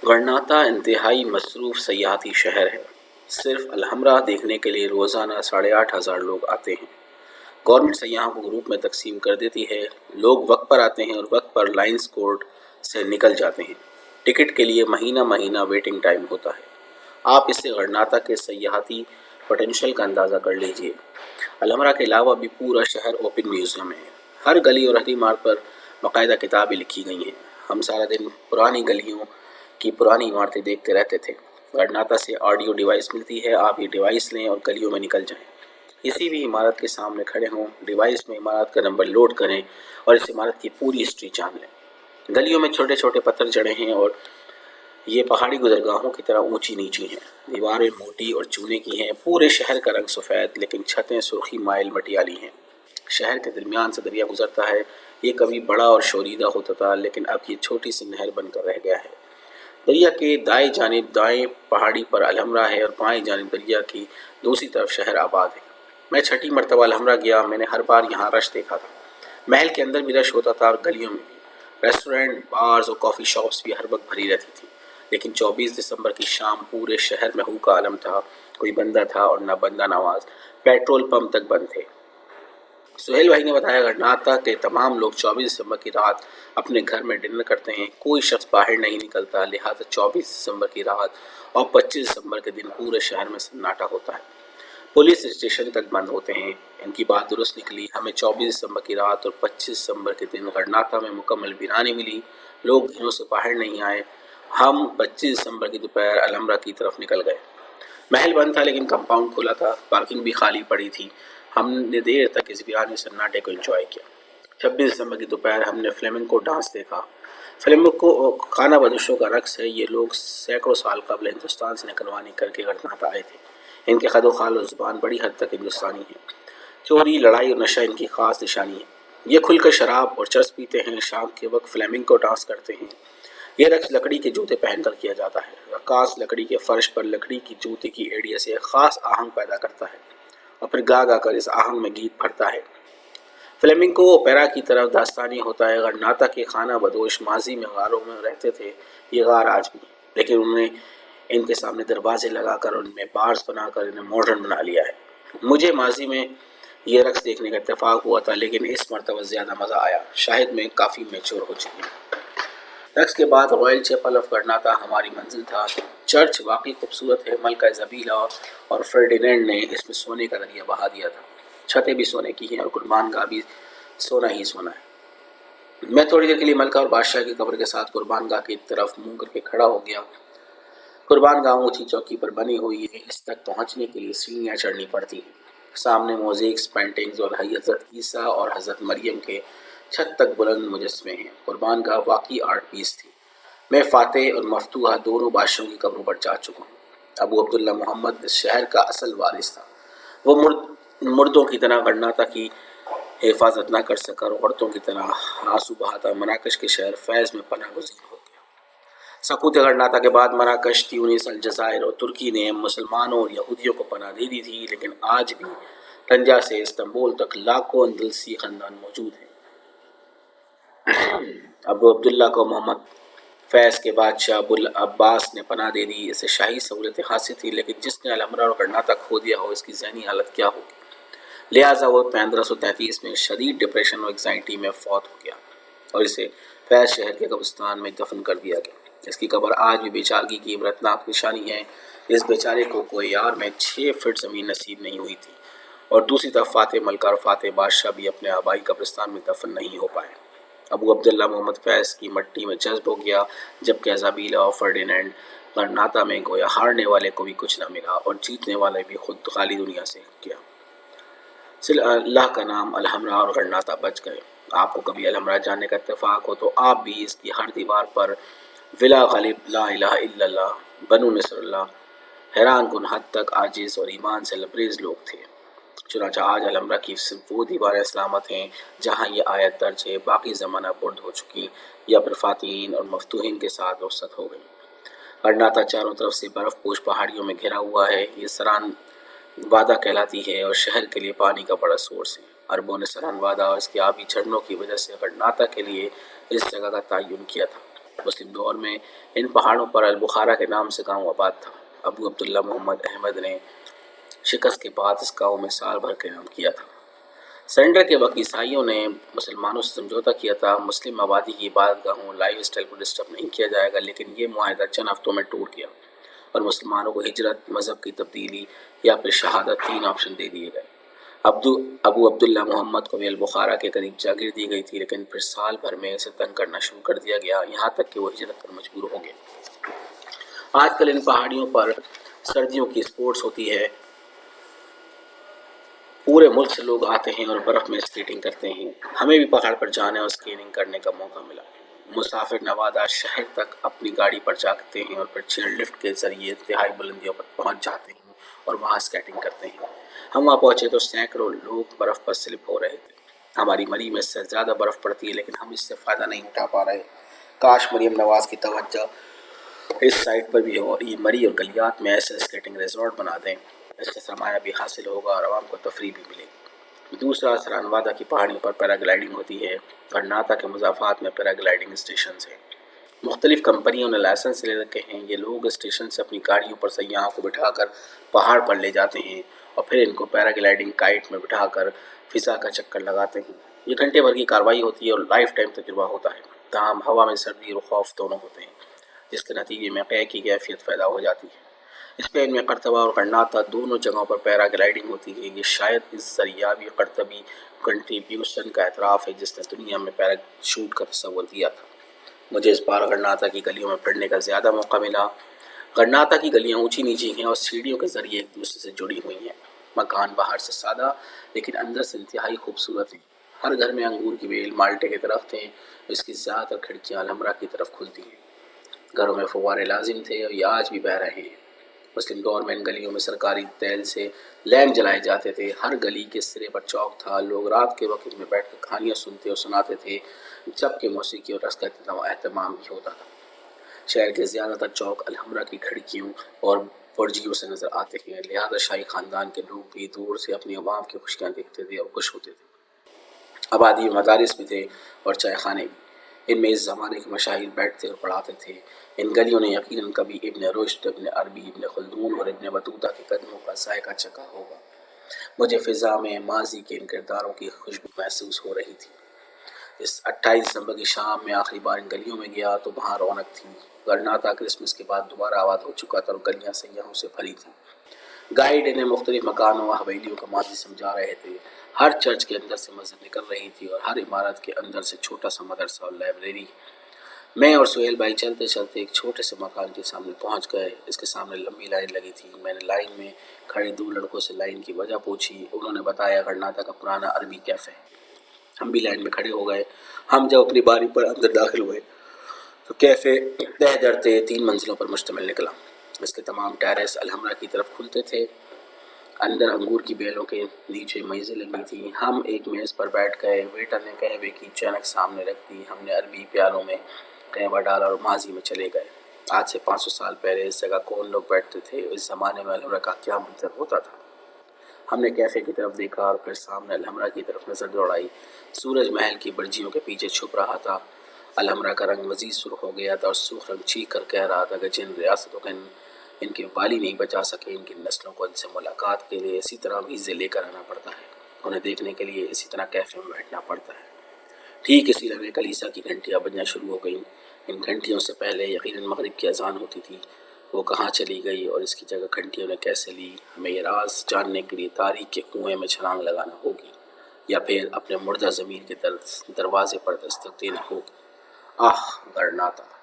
غرناطہ انتہائی مصروف سیاحتی شہر ہے۔ صرف الحمرا دیکھنے کے لیے روزانہ 8,500 لوگ آتے ہیں۔ گورنمنٹ سیاحوں کو گروپ میں تقسیم کر دیتی ہے۔ لوگ وقت پر آتے ہیں اور وقت پر لائنز کورٹ سے نکل جاتے ہیں۔ ٹکٹ کے لیے مہینہ مہینہ ویٹنگ ٹائم ہوتا ہے۔ آپ اس سے غرناطہ کے سیاحتی پوٹینشل کا اندازہ کر لیجئے۔ الحمرا کے علاوہ بھی پورا شہر اوپن میوزیم ہے۔ ہر گلی اور ہر عمارت پر باقاعدہ کتابیں لکھی گئی ہیں۔ ہم سارا دن پرانی گلیوں کی پرانی عمارتیں دیکھتے رہتے تھے۔ غرناطہ سے آڈیو ڈیوائس ملتی ہے، آپ یہ ڈیوائس لیں اور گلیوں میں نکل جائیں۔ کسی بھی عمارت کے سامنے کھڑے ہوں، ڈیوائس میں عمارت کا نمبر لوڈ کریں اور اس عمارت کی پوری ہسٹری جان لیں۔ گلیوں میں چھوٹے چھوٹے پتھر جڑے ہیں اور یہ پہاڑی گزرگاہوں کی طرح اونچی نیچی ہیں۔ دیواریں موٹی اور چونے کی ہیں۔ پورے شہر کا رنگ سفید لیکن چھتیں سرخی مائل مٹیالی ہیں۔ شہر کے درمیان سے دریا گزرتا ہے۔ یہ کبھی بڑا اور شوریدہ ہوتا تھا لیکن اب یہ چھوٹی سی نہر بن کر رہ گیا ہے۔ دریا کے دائیں جانب دائیں پہاڑی پر الحمرا ہے اور بائیں جانب دریا کی دوسری طرف شہر آباد ہے۔ میں 6 مرتبہ الحمرا گیا، میں نے ہر بار یہاں رش دیکھا تھا۔ محل کے اندر بھی رش ہوتا تھا اور گلیوں میں بھی۔ ریسٹورنٹ، بارز اور کافی شاپس بھی ہر وقت بھری رہتی تھی۔ لیکن 24 دسمبر کی شام پورے شہر میں ہو کا عالم تھا۔ کوئی بندہ تھا اور نہ بندہ نواز۔ پیٹرول پمپ تک بند تھے۔ سہیل بھائی نے بتایا غرناطہ کے تمام لوگ 24 دسمبر کی رات اپنے گھر میں ڈنر کرتے ہیں۔ کوئی شخص باہر نہیں نکلتا، لہٰذا 24 دسمبر کی رات اور 25 دسمبر کے دن پورے شہر میں سناٹا ہوتا ہے۔ پولیس اسٹیشن تک بند ہوتے ہیں۔ ان کی بات درست نکلی۔ ہمیں 24 دسمبر کی رات اور 25 دسمبر کے دن غرناطہ میں مکمل ویرانی ملی۔ لوگ گھروں سے باہر نہیں آئے۔ ہم 25 دسمبر کی دوپہر الحمرا کی طرف نکل گئے۔ محل بند تھا لیکن کمپاؤنڈ کھلا تھا۔ پارکنگ بھی خالی پڑی تھی۔ ہم نے دیر تک اس ویرانی سناٹے کو انجوائے کیا۔ 26 دسمبر کی دوپہر ہم نے فلیمنکو ڈانس دیکھا۔ فلیمنکو خانہ بدوشوں کا رقص ہے۔ یہ لوگ سینکڑوں سال قبل ہندوستان سے نکلوانی کر کے غرناطہ آئے تھے۔ ان کے خد و خال اور زبان بڑی حد تک ہندوستانی ہے۔ چوری، لڑائی اور نشہ ان کی خاص نشانی ہے۔ یہ کھل کر شراب اور چرس پیتے ہیں۔ شام کے وقت فلیمنکو ڈانس کرتے ہیں۔ یہ رقص لکڑی کے جوتے پہن کر کیا جاتا ہے۔ رقاص لکڑی کے فرش پر لکڑی کی جوتے کی ایڑیاں سے ایک خاص آہنگ پیدا کرتا ہے اور پھر گا گا کر اس آہنگ میں گیت بھرتا ہے۔ فلیمنکو اوپیرا کی طرف داستانی ہوتا ہے۔ غرناطہ کے خانہ بدوش ماضی میں غاروں میں رہتے تھے۔ یہ غار آج بھی، لیکن انہوں نے ان کے سامنے دروازے لگا کر ان میں بارز بنا کر انہیں ماڈرن بنا لیا ہے۔ مجھے ماضی میں یہ رقص دیکھنے کا اتفاق ہوا تھا لیکن اس مرتبہ زیادہ مزہ آیا۔ شاید میں کافی میچور ہو چکی ہوں۔ رقص کے بعد رائل چیپل آف غرناطہ ہماری منزل تھا۔ چرچ واقعی خوبصورت ہے۔ ملکہ ایزابیلا اور فرڈینینڈ نے اس میں سونے کا دریا بہا دیا تھا۔ چھتیں بھی سونے کی ہیں اور قربان گاہ بھی سونا ہی سونا ہے۔ میں تھوڑی دیر کے لیے ملکہ اور بادشاہ کی قبر کے ساتھ قربان گاہ کی طرف منہ کر کے کھڑا ہو گیا۔ قربان گاہ اونچی چوکی پر بنی ہوئی ہے۔ اس تک پہنچنے کے لیے سیڑھیاں چڑھنی پڑتی ہیں۔ سامنے موزیکس، پینٹنگز اور حضرت عیسیٰ اور حضرت مریم کے چھت تک بلند مجسمے ہیں۔ قربان گاہ واقعی آرٹ پیس تھی۔ میں فاتح اور مفتوحہ دونوں بادشاہوں کی قبروں پر جا چکا ہوں۔ ابو عبداللہ محمد اس شہر کا اصل وارث تھا۔ وہ مردوں کی طرح غرناطہ کی حفاظت نہ کر سکا اور عورتوں کی طرح آنسو بہاتا مراکش کے شہر فیض میں پناہ گزین ہو گیا۔ سقوط غرناطہ کے بعد مراکش، تیونس، الجزائر اور ترکی نے مسلمانوں اور یہودیوں کو پناہ دے دی تھی، لیکن آج بھی طنجہ سے استنبول تک لاکھوں اندلسی خاندان موجود ہیں۔ ابو عبداللہ کو محمد فیض کے بادشاہ ابو العباس نے پناہ دے دی۔ اسے شاہی سہولتیں حاصل تھی، لیکن جس نے الحمرا اور غرناطہ کھو دیا ہو اس کی ذہنی حالت کیا ہوگی۔ لہٰذا وہ 1533 میں شدید ڈپریشن اور انگزائٹی میں فوت ہو گیا اور اسے فیض شہر کے قبرستان میں دفن کر دیا گیا۔ اس کی قبر آج بھی بیچارگی کی عبرتناک نشانی ہے۔ اس بیچارے کو کویار میں 6 فٹ زمین نصیب نہیں ہوئی تھی اور دوسری طرف فاتح ملکہ اور فاتح بادشاہ بھی اپنے آبائی قبرستان میں دفن نہیں ہو پائے۔ ابو عبداللہ محمد فیض کی مٹی میں جذب ہو گیا، جبکہ ایزابیلا اور فرڈینینڈ غرناطہ میں گویا ہارنے والے کو بھی کچھ نہ ملا اور جیتنے والے بھی خود خالی دنیا سے گیا۔ اللہ کا نام الحمرا اور غرناطہ بچ گئے۔ آپ کو کبھی الحمرا جانے کا اتفاق ہو تو آپ بھی اس کی ہر دیوار پر ولا غالب، لا الہ الا اللہ، بنو نصر اللہ، حیران کن حد تک عاجز اور ایمان سے لبریز لوگ تھے۔ چنانچہ آج الحمرا کی صرف وہ دیواریں سلامت ہیں جہاں یہ آیت درج ہے، باقی زمانہ برد ہو چکی یا پھر فاتحین اور مفتوحین کے ساتھ رخصت ہو گئی۔ غرناطہ چاروں طرف سے برف پوش پہاڑیوں میں گھرا ہوا ہے۔ یہ سران وادہ کہلاتی ہے اور شہر کے لیے پانی کا بڑا سورس ہے۔ عربوں نے سران وادہ اور اس کے آبی جھرنوں کی وجہ سے غرناطہ کے لیے اس جگہ کا تعین کیا تھا۔ مسلم دور میں ان پہاڑوں پر البخارا کے نام سے گاؤں آباد تھا۔ ابو عبداللہ محمد احمد نے شکست کے بعد اس گاؤں میں سال بھر قیام کیا تھا۔ سرنڈر کے وقت عیسائیوں نے مسلمانوں سے سمجھوتا کیا تھا، مسلم آبادی کی عبادت گاہوں لائف اسٹائل کو ڈسٹرب نہیں کیا جائے گا، لیکن یہ معاہدہ چند ہفتوں میں ٹوٹ گیا اور مسلمانوں کو ہجرت، مذہب کی تبدیلی یا پھر شہادت، 3 آپشن دے دیے گئے۔ ابو عبداللہ محمد کو بھی البخارا کے قریب جاگیر دی گئی تھی، لیکن پھر سال بھر میں اسے تنگ کرنا شروع کر دیا گیا، یہاں تک کہ وہ ہجرت پر مجبور ہو گیا۔ آج کل ان پہاڑیوں پر سردیوں کی سپورٹس ہوتی ہے، پورے ملک سے لوگ آتے ہیں اور برف میں اسکیٹنگ کرتے ہیں۔ ہمیں بھی پہاڑ پر جانے اور اسکیٹنگ کرنے کا موقع ملا۔ مسافر نوادہ شہر تک اپنی گاڑی پر جاتے ہیں اور پھر چیئر لفٹ کے ذریعے انتہائی بلندیوں پر پہنچ جاتے ہیں اور وہاں اسکیٹنگ کرتے ہیں۔ ہم وہاں پہنچے تو سینکڑوں لوگ برف پر سلپ ہو رہے تھے۔ ہماری مری میں اس سے زیادہ برف پڑتی ہے، لیکن ہم اس سے فائدہ نہیں اٹھا پا رہے۔ کاش مریم نواز کی توجہ اس سائٹ پر بھی ہو اور یہ مری اور گلیات میں ایسے اسکیٹنگ ریزورٹ بنا دیں، اس سے سرمایہ بھی حاصل ہوگا اور عوام کو تفریح بھی ملے گی۔ دوسرا اثر انوادہ کی پہاڑیوں پر پیراگلائیڈنگ ہوتی ہے۔ کرناٹک کے مضافات میں پیراگلائیڈنگ اسٹیشنز ہیں۔ مختلف کمپنیوں نے لائسنس لے رکھے ہیں۔ یہ لوگ اسٹیشن سے اپنی گاڑیوں پر سیاحوں کو بٹھا کر پہاڑ پر لے جاتے ہیں اور پھر ان کو پیراگلائیڈنگ کائٹ میں بٹھا کر فضا کا چکر لگاتے ہیں۔ یہ گھنٹے بھر کی کارروائی ہوتی ہے اور لائف ٹائم تجربہ ہوتا ہے۔ تاہم ہوا میں سردی اور خوف دونوں ہوتے ہیں، جس کے نتیجے میں قے کی کیفیت پیدا ہو جاتی ہے۔ اسپین میں قرطبہ اور کرناٹک دونوں جگہوں پر پیراگلائیڈنگ ہوتی ہے۔ یہ شاید اس سریابی قرطبی کنٹریبیوشن کا اعتراف ہے جس نے دنیا میں پیراشوٹ کا تصور دیا تھا۔ مجھے اس بار کرناٹک کی گلیوں میں پھرنے کا زیادہ موقع ملا۔ کرناٹک کی گلیاں اونچی نیچی ہیں اور سیڑھیوں کے ذریعے ایک دوسرے سے جڑی ہوئی ہیں۔ مکان باہر سے سادہ لیکن اندر سے انتہائی خوبصورت ہیں۔ ہر گھر میں انگور کی بیل، مالٹے کے درخت ہیں، اس کی زیادہ تر کھڑکیاں الحمرا کی طرف کھلتی ہیں۔ گھروں میں فوارے لازم تھے اور یہ آج بھی بہہ رہے ہیں۔ مسلم دور میں ان گلیوں میں سرکاری تیل سے لیمپ جلائے جاتے تھے۔ ہر گلی کے سرے پر چوک تھا۔ لوگ رات کے وقت میں بیٹھ کر کہانیاں سنتے اور سناتے تھے، جبکہ موسیقی اور رقص کا اہتمام بھی ہوتا تھا۔ شہر کے زیادہ تر چوک الحمرا کی کھڑکیوں اور برجیوں سے نظر آتے ہیں، لہذا شاہی خاندان کے لوگ بھی دور سے اپنی عوام کی خوشیاں دیکھتے تھے اور خوش ہوتے تھے۔ آبادی میں مدارس بھی تھے اور چائے خانے بھی۔ ان میں اس زمانے کے مشاہیر بیٹھتے اور پڑھاتے تھے۔ ان گلیوں نے یقیناً کبھی ابن رشد، ابن عربی، ابن خلدون اور ابن بطوطہ کے قدموں کا ذائقہ چکھا ہوگا۔ مجھے فضا میں ماضی کے ان کرداروں کی خوشبو محسوس ہو رہی تھی۔ اس 28 دسمبر کی شام میں آخری بار ان گلیوں میں گیا تو وہاں رونق تھی۔ کرناٹک کرسمس کے بعد دوبارہ آباد ہو چکا تھا اور گلیاں سیاحوں سے بھری تھیں۔ گائیڈ انہیں مختلف مکانوں اور حویلیوں کا ماضی سمجھا رہے تھے۔ ہر چرچ کے اندر سے مسجد نکل رہی تھی اور ہر عمارت کے اندر سے چھوٹا سا مدرسہ اور لائبریری۔ میں اور سہیل بھائی چلتے چلتے ایک چھوٹے سے مکان کے سامنے پہنچ گئے۔ اس کے سامنے لمبی لائن لگی تھی۔ میں نے لائن میں کھڑے 2 لڑکوں سے لائن کی وجہ پوچھی۔ انہوں نے بتایا کرناٹک کا پرانا عربی کیفے ہے۔ ہم بھی لائن میں کھڑے ہو گئے۔ ہم جب اپنی باری پر اندر داخل ہوئے تو کیفے تہ درتے 3 منزلوں پر مشتمل نکلا۔ اس کے تمام ٹیرس الحمرا کی طرف کھلتے تھے۔ اندر انگور کی بیلوں کے نیچے میزیں لگی تھیں۔ ہم ایک میز پر بیٹھ گئے۔ ویٹر نے قہوے کی چینک سامنے رکھ دی۔ ہم نے عربی پیالوں میں قہوہ ڈالا اور ماضی میں چلے گئے۔ آج سے 500 سال پہلے اس جگہ کون لوگ بیٹھتے تھے؟ اس زمانے میں الحمرا کا کیا منظر ہوتا تھا؟ ہم نے کیفے کی طرف دیکھا اور پھر سامنے الحمرا کی طرف نظر دوڑائی۔ سورج محل کی برجیوں کے پیچھے چھپ رہا تھا۔ الحمرا کا رنگ مزید سرخ ہو گیا تھا اور سرخ رنگ چیخ کر کہہ رہا تھا کہ جن ریاستوں کے ان کے والی نہیں بچا سکے، ان کی نسلوں کو ان سے ملاقات کے لیے اسی طرح ویزے لے کر آنا پڑتا ہے، انہیں دیکھنے کے لیے اسی طرح کیفے میں بیٹھنا پڑتا ہے۔ ٹھیک اسی لمحے کلیسا کی گھنٹیاں بجنا شروع ہو گئیں۔ ان گھنٹیوں سے پہلے یقیناً مغرب کی اذان ہوتی تھی۔ وہ کہاں چلی گئی اور اس کی جگہ گھنٹیوں نے کیسے لی؟ ہمیں یہ راز جاننے کے لیے تاریخ کے کنویں میں چھلانگ لگانا ہوگی یا پھر اپنے مردہ ضمیر کے دروازے پر دستک دینا ہوگی۔ آہ، کرناٹک!